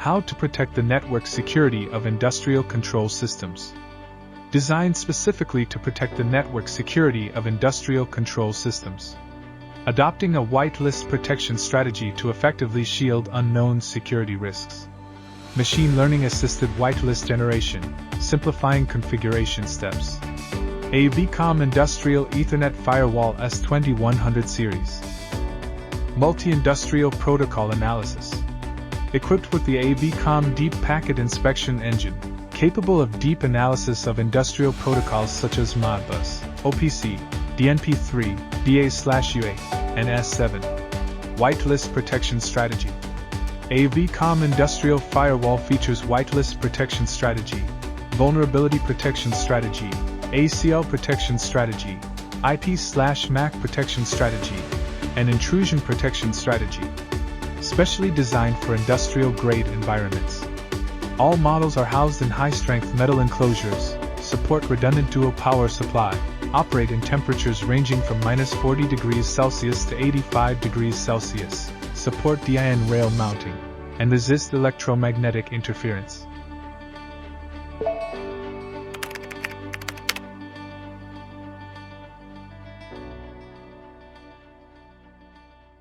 How to protect the network security of industrial control systems. Designed specifically to protect the network security of industrial control systems. Adopting a whitelist protection strategy to effectively shield unknown security risks. Machine learning assisted whitelist generation, simplifying configuration steps. Avcomm Industrial Ethernet Firewall S2100 Series. Multi-industrial protocol analysis. Equipped with the Avcomm Deep Packet Inspection Engine, capable of deep analysis of industrial protocols such as Modbus, OPC, DNP3, BA/UA, and S7. Whitelist protection strategy. Avcomm Industrial Firewall features whitelist protection strategy, vulnerability protection strategy, ACL protection strategy, IP/MAC protection strategy, and intrusion protection strategy. Specially designed for industrial-grade environments. All models are housed in high-strength metal enclosures, support redundant dual power supply, operate in temperatures ranging from -40°C to 85°C, support DIN rail mounting, and resist electromagnetic interference.